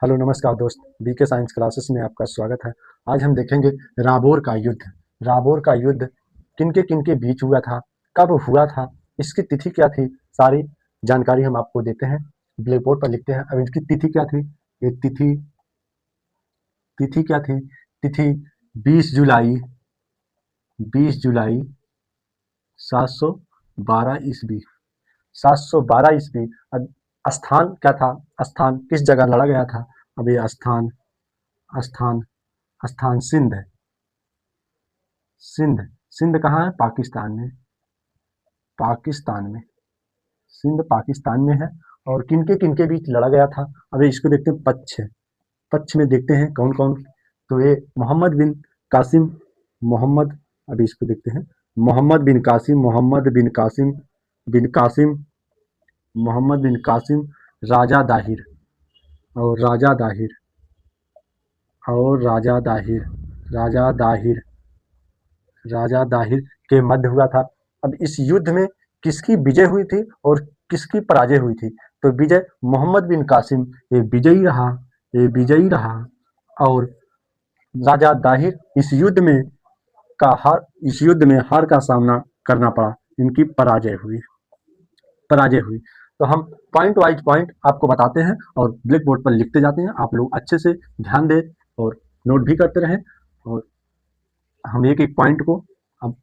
Hello नमस्कार दोस्त, BK science classes में आपका स्वागत है। आज हम देखेंगे राबोर का युद्ध। राबोर का युद्ध किनके किनके बीच हुआ था, कब हुआ था, इसकी तिथि क्या थी, सारी जानकारी हम आपको देते हैं। ब्लैक बोर्ड पर लिखते हैं। अब इसकी तिथि क्या थी, ये तिथि तिथि क्या थी, तिथि 20 जुलाई 20 जुलाई 712 ईस्वी। 712 ईस्वी। स्थान क्या था, स्थान किस जगह लड़ा गया था। अब ये स्थान स्थान स्थान सिंध है। सिंध सिंध कहाँ है, पाकिस्तान में। पाकिस्तान में सिंध पाकिस्तान में है। और किनके किनके बीच लड़ा गया था, अभी इसको देखते हैं। पक्ष पक्ष में देखते हैं कौन कौन। तो ये मोहम्मद बिन कासिम, मोहम्मद, अभी इसको देखते हैं। मोहम्मद बिन कासिम मोहम्मद बिन कासिम, राजा दाहिर और राजा दाहिर और राजा दाहिर राजा दाहिर राजा दाहिर के मध्य हुआ था। अब इस युद्ध में किसकी विजय हुई थी और किसकी पराजय हुई थी। तो विजय मोहम्मद बिन कासिम, ये विजयी रहा। और राजा दाहिर इस युद्ध में हार का सामना करना पड़ा, इनकी पराजय हुई। तो हम पॉइंट वाइज पॉइंट आपको बताते हैं और ब्लैक बोर्ड पर लिखते जाते हैं। आप लोग अच्छे से ध्यान दें और नोट भी करते रहें। और हम एक एक पॉइंट को अब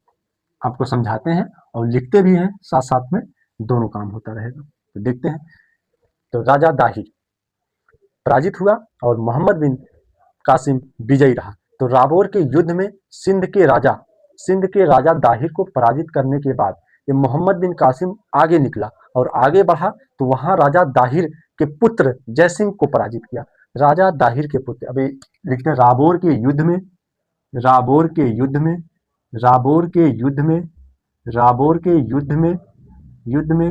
आपको समझाते हैं और लिखते भी हैं, साथ साथ में दोनों काम होता रहेगा। तो देखते हैं। तो राजा दाहिर पराजित हुआ और मोहम्मद बिन कासिम विजयी रहा। तो राबोर के युद्ध में सिंध के राजा दाहिर को पराजित करने के बाद ये मोहम्मद बिन कासिम आगे निकला और आगे बढ़ा। तो वहां राजा दाहिर के पुत्र जयसिंह को पराजित किया। राजा दाहिर के पुत्र, अभी लिखते हैं राबोर के युद्ध में राबोर के युद्ध में राबोर के युद्ध में राबोर के युद्ध में युद्ध में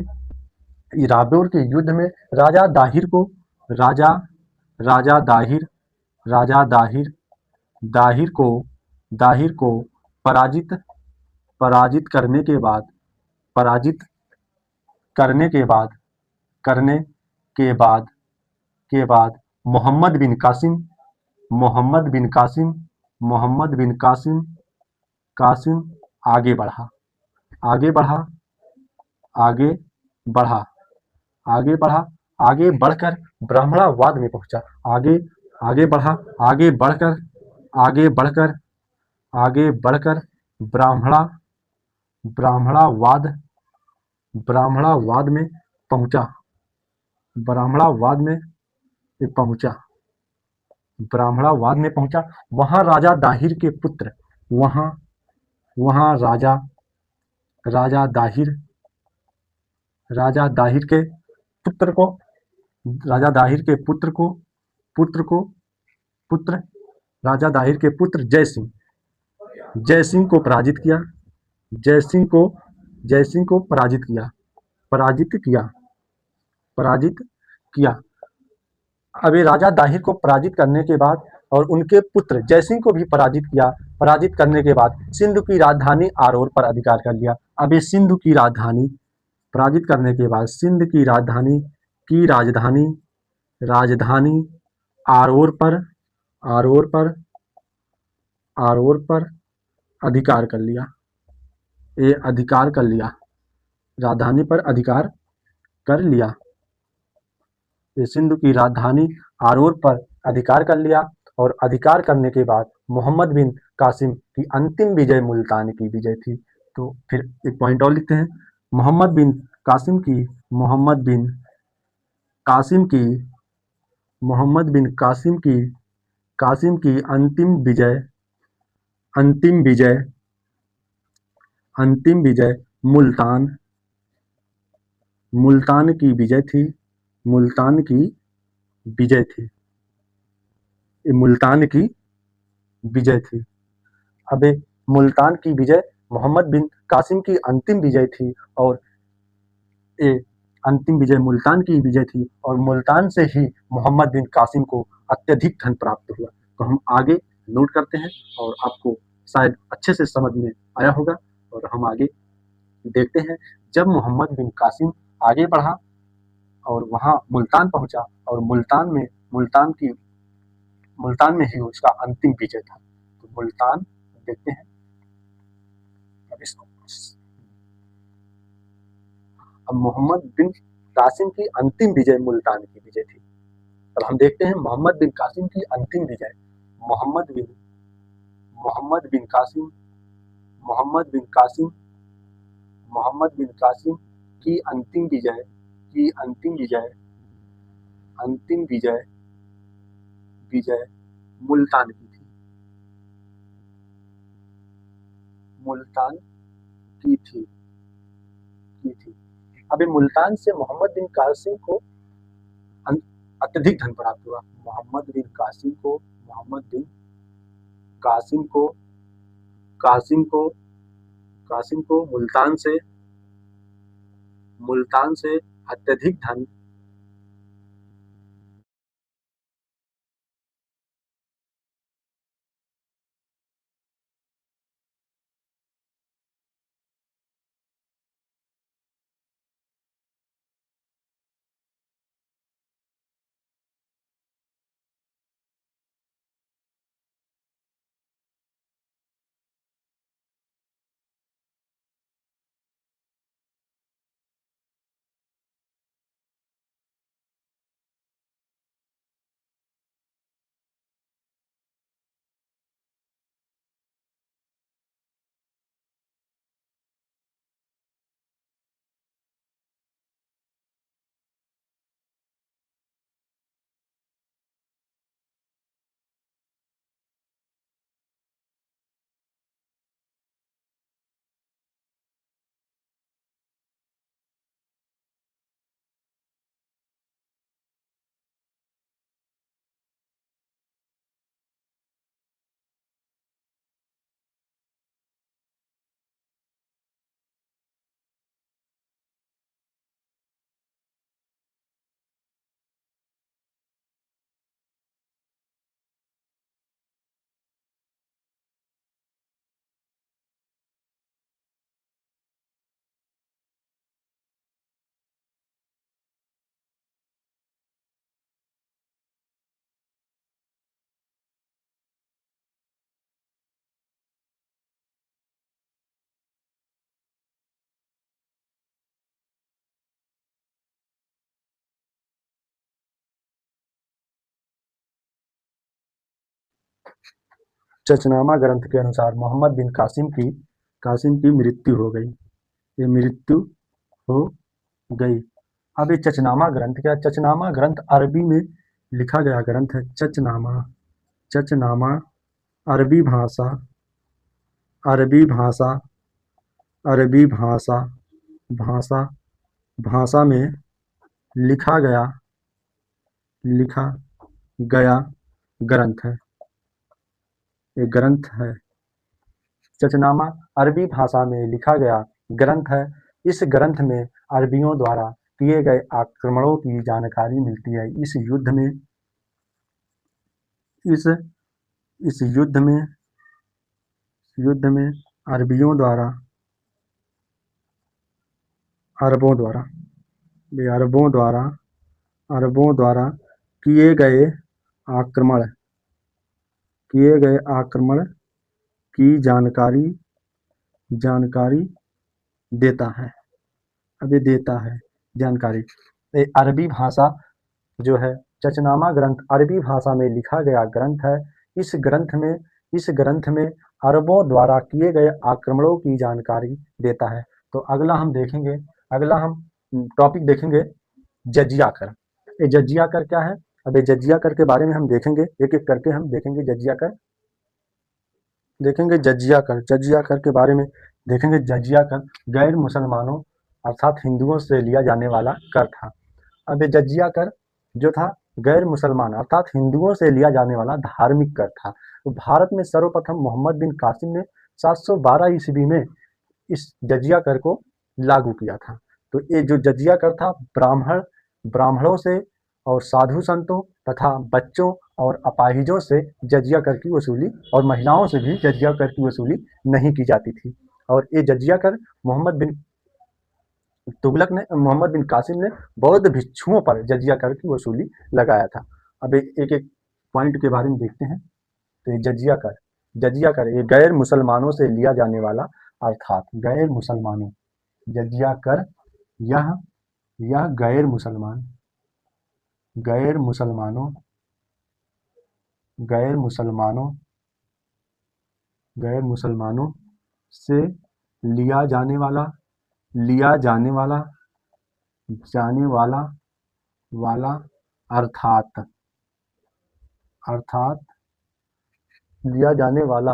राबोर के युद्ध में राजा दाहिर को राजा राजा दाहिर राजा दाहिर दाहिर को दाहिर को पराजित पराजित करने के बाद पराजित करने के बाद करने के बाद के बाद मोहम्मद बिन कासिम मोहम्मद बिन कासिम मोहम्मद बिन कासिम कासिम आगे बढ़ा आगे बढ़ा आगे बढ़ा आगे बढ़ा आगे बढ़कर ब्राह्मणवाद में पहुंचा। आगे आगे बढ़ा आगे बढ़कर आगे बढ़कर ब्राह्मणा ब्राह्मणवाद ब्राह्मणवाद में पहुंचा ब्राह्मणवाद में पहुंचा ब्राह्मणवाद में पहुंचा। वहां राजा दाहिर के पुत्र वहां वहां राजा दाहिर राजा दाहिर के पुत्र को राजा दाहिर के पुत्र को पुत्र को पुत्र राजा दाहिर के पुत्र जयसिंह को पराजित किया। जयसिंह को पराजित किया पराजित किया। अभी राजा दाहिर को पराजित करने के बाद और उनके पुत्र जयसिंह को भी पराजित किया। पराजित करने के बाद सिंधु की राजधानी आरोर पर अधिकार कर लिया। अभी सिंधु की राजधानी पराजित करने के बाद सिंध की राजधानी आरोर पर अधिकार कर लिया। ये अधिकार कर लिया राजधानी पर अधिकार कर लिया। ये सिंधु की राजधानी आरोर पर अधिकार कर लिया। और अधिकार करने के बाद मोहम्मद बिन कासिम की अंतिम विजय मुल्तान की विजय थी। तो फिर एक पॉइंट और लिखते हैं। मोहम्मद बिन कासिम की मोहम्मद बिन कासिम की मोहम्मद बिन कासिम की अंतिम विजय मुल्तान की विजय थी। मुल्तान की विजय थी ये मुल्तान की विजय थी। अब मुल्तान की विजय मोहम्मद बिन कासिम की अंतिम विजय थी और ये अंतिम विजय मुल्तान की विजय थी। और मुल्तान से ही मोहम्मद बिन कासिम को अत्यधिक धन प्राप्त हुआ। तो हम आगे नोट करते हैं और आपको शायद अच्छे से समझ में आया होगा। और हम आगे देखते हैं। जब मोहम्मद बिन कासिम आगे बढ़ा और वहां मुल्तान पहुंचा और मुल्तान में मुल्तान की मुल्तान में ही उसका अंतिम विजय था। तो मुल्तान देखते हैं अब इसको। अब मोहम्मद बिन कासिम की अंतिम विजय मुल्तान की विजय थी। अब हम देखते हैं मोहम्मद बिन कासिम की अंतिम विजय। मोहम्मद बिन मोहम्मद बिन कासिम मोहम्मद बिन कासिम मोहम्मद बिन कासिम की अंतिम विजय विजय मुल्तान की थी। मुल्तान की थी की थी। अब मुल्तान से मोहम्मद बिन कासिम को अत्यधिक धन प्राप्त हुआ। मोहम्मद बिन कासिम को मोहम्मद बिन कासिम को कासिम को कासिम को मुल्तान से अत्यधिक धन चचनामा ग्रंथ के अनुसार मोहम्मद बिन कासिम की मृत्यु हो गई। ये मृत्यु हो गई। अब ये चचनामा ग्रंथ क्या? चचनामा ग्रंथ अरबी में लिखा गया ग्रंथ है। चचनामा अरबी भाषा अरबी भाषा अरबी भाषा भाषा भाषा में लिखा लिखा गया ग्रंथ है। ये ग्रंथ है। चचनामा अरबी भाषा में लिखा गया ग्रंथ है। इस ग्रंथ में अरबियों द्वारा किए गए आक्रमणों की जानकारी मिलती है। इस युद्ध में अरबियों द्वारा अरबों द्वारा किए गए आक्रमण की जानकारी देता है। अब ये देता है जानकारी। अरबी भाषा जो है, चचनामा ग्रंथ अरबी भाषा में लिखा गया ग्रंथ है। इस ग्रंथ में अरबों द्वारा किए गए आक्रमणों की जानकारी देता है। तो अगला हम टॉपिक देखेंगे जजिया कर। ये जजिया कर क्या है? अब ये जजिया कर के बारे में हम देखेंगे, एक एक करके हम देखेंगे। जजिया कर के बारे में देखेंगे। जजिया कर गैर मुसलमानों अर्थात हिंदुओं से लिया जाने वाला कर था। अब ये जजिया कर जो था गैर मुसलमान अर्थात हिंदुओं से लिया जाने वाला धार्मिक कर था। तो भारत में सर्वप्रथम मोहम्मद बिन कासिम ने 712 ईस्वी में इस जजिया कर को लागू किया था। तो ये जो जजिया कर था ब्राह्मणों से और साधु संतों तथा बच्चों और अपाहिजों से जजिया कर की वसूली और महिलाओं से भी जजिया कर की वसूली नहीं की जाती थी। और ये जजिया कर मोहम्मद बिन कासिम ने बौद्ध भिक्षुओं पर जजिया कर की वसूली लगाया था। अब एक एक पॉइंट के बारे में देखते हैं। तो ये जजिया कर ये गैर मुसलमानों से लिया जाने वाला, अर्थात गैर मुसलमानों, जजिया कर यह गैर मुसलमानों गैर मुसलमानों गैर मुसलमानों से लिया जाने वाला जाने वाला वाला अर्थात अर्थात लिया जाने वाला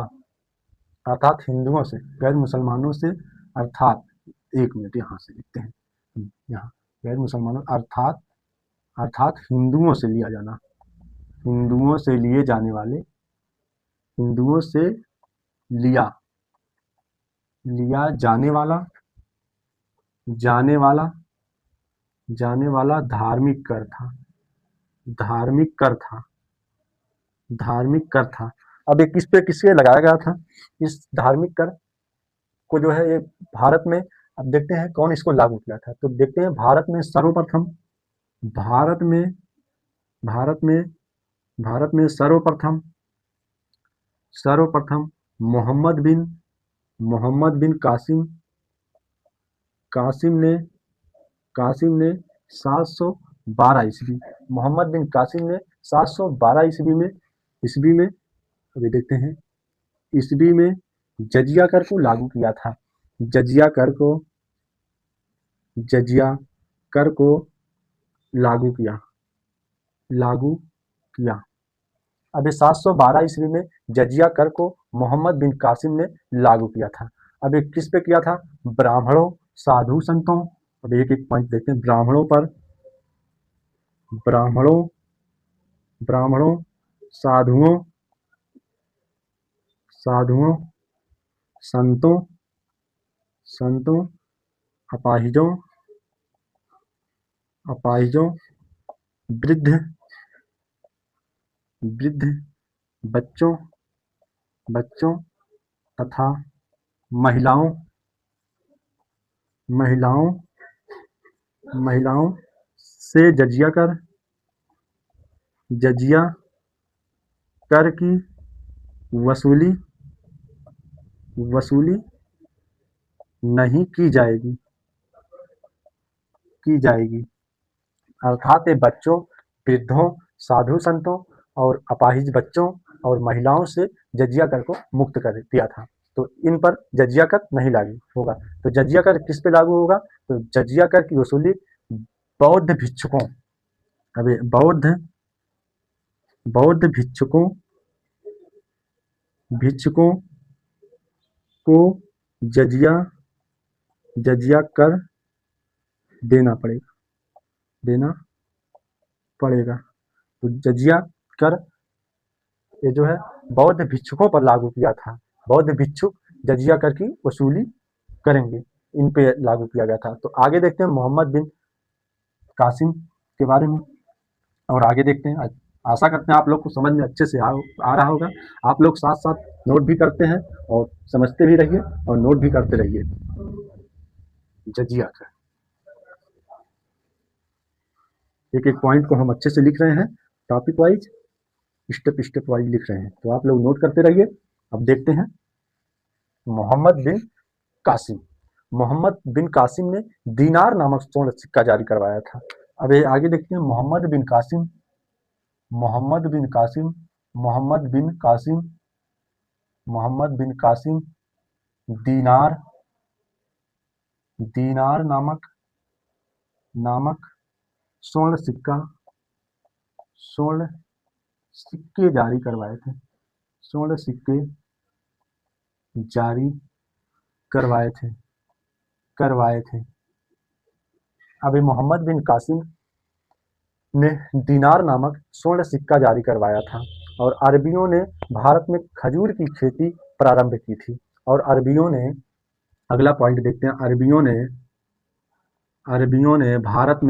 अर्थात हिंदुओं से, गैर मुसलमानों से, अर्थात, एक मिनट यहाँ से लिखते हैं, यहाँ गैर मुसलमानों अर्थात हिंदुओं से लिया जाना, हिंदुओं से लिए जाने वाले, हिंदुओं से लिया जाने वाला धार्मिक कर था। अब ये किस पे किसके लगाया गया था? इस धार्मिक कर को जो है ये भारत में, अब देखते हैं कौन इसको लागू किया था। तो देखते हैं भारत में सर्वप्रथम भारत में भारत में भारत में सर्वप्रथम मोहम्मद बिन कासिम ने 712 ईस्वी, मोहम्मद बिन कासिम ने 712 ईस्वी में अभी देखते हैं, ईस्वी में जजिया कर को लागू किया था। जजिया कर को लागू किया। अब 712 ईस्वी में जजिया कर को मोहम्मद बिन कासिम ने लागू किया था। अब ये किस पे किया था? ब्राह्मणों, साधु संतों। अब एक एक पॉइंट देखते हैं। ब्राह्मणों, साधुओं, संतों, अपाहिजों, वृद्ध, बच्चों तथा महिलाओं से जजिया कर की वसूली नहीं की जाएगी। अर्थात ये बच्चों, वृद्धों, साधु संतों और अपाहिज बच्चों और महिलाओं से जजिया कर को मुक्त कर दिया था। तो इन पर जजिया कर नहीं लागू होगा। तो जजिया कर किस पे लागू होगा? तो जजिया कर की वसूली बौद्ध भिक्षुकों, अभी बौद्ध भिक्षुकों को जजिया कर देना पड़ेगा। तो जजिया कर ये जो है बौद्ध भिक्षुकों पर लागू किया था। बौद्ध भिक्षुक जजिया कर की वसूली करेंगे, इन पे लागू किया गया था। तो आगे देखते हैं मोहम्मद बिन कासिम के बारे में, और आगे देखते हैं। आशा करते हैं आप लोग को समझ में अच्छे से आ रहा होगा। आप लोग साथ साथ नोट भी करते हैं और समझते भी रहिए और नोट भी करते रहिए। जजिया कर एक एक पॉइंट को हम अच्छे से लिख रहे हैं, टॉपिक वाइज, स्टेप वाइज लिख रहे हैं, तो आप लोग नोट करते रहिए। अब देखते हैं मोहम्मद बिन कासिम ने दीनार नामक स्वर्ण सिक्का जारी करवाया था। अब ये आगे देखते हैं मोहम्मद बिन कासिम दीनार नामक स्वर्ण सिक्के जारी करवाए थे। अभी मोहम्मद बिन कासिम ने दीनार नामक स्वर्ण सिक्का जारी करवाया था और अरबियों ने भारत में खजूर की खेती प्रारंभ की थी। और अरबियों ने, अगला पॉइंट देखते हैं, अरबियों ने भारत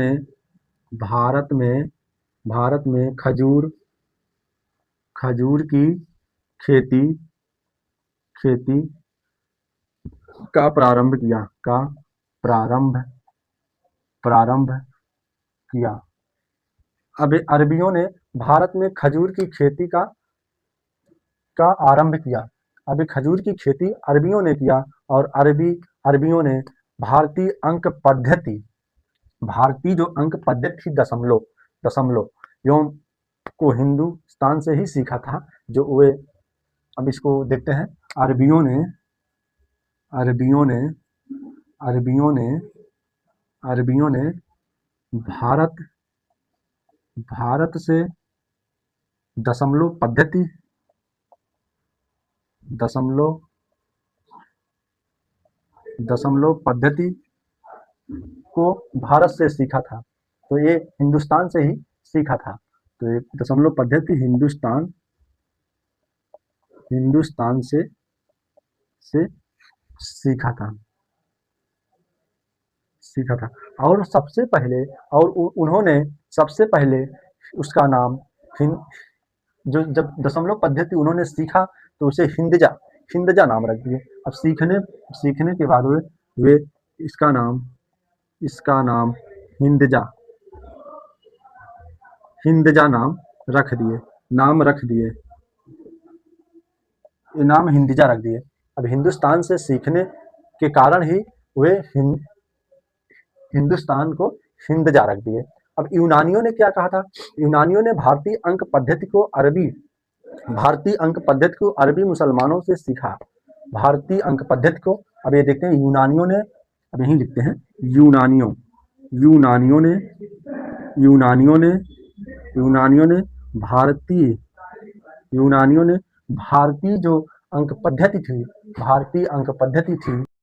में खजूर की खेती का प्रारंभ किया। अब अरबियों ने भारत में खजूर की खेती का आरंभ किया। अभी खजूर की खेती अरबियों ने किया और अरबियों ने भारतीय अंक पद्धति, भारतीय जो अंक पद्धति थी दशमलव दशमलव एवं को हिंदुस्तान से ही सीखा था। जो वे अब इसको देखते हैं। अरबियों ने अरबियों ने अरबियों ने अरबियों ने भारत भारत से दशमलव पद्धति दशमलव दशमलव पद्धति को भारत से सीखा था। तो ये हिंदुस्तान से ही सीखा था। तो ये दशमलव पद्धति हिंदुस्तान से सीखा था और सबसे पहले उन्होंने सबसे पहले उसका नाम जो जब दशमलव पद्धति उन्होंने सीखा तो उसे हिंदजा नाम रख दिए। अब सीखने के बाद वे इसका नाम हिंदजा नाम रख दिए। ये नाम हिंदजा रख दिए। अब हिंदुस्तान से सीखने के कारण ही वे हिंदुस्तान को हिंदजा रख दिए। अब यूनानियों ने क्या कहा था? यूनानियों ने भारतीय अंक पद्धति को अरबी मुसलमानों से सीखा। भारतीय अंक पद्धति को अब ये देखते हैं यूनानियों ने, अब यहीं लिखते हैं यूनानियों ने भारतीय जो अंक पद्धति थी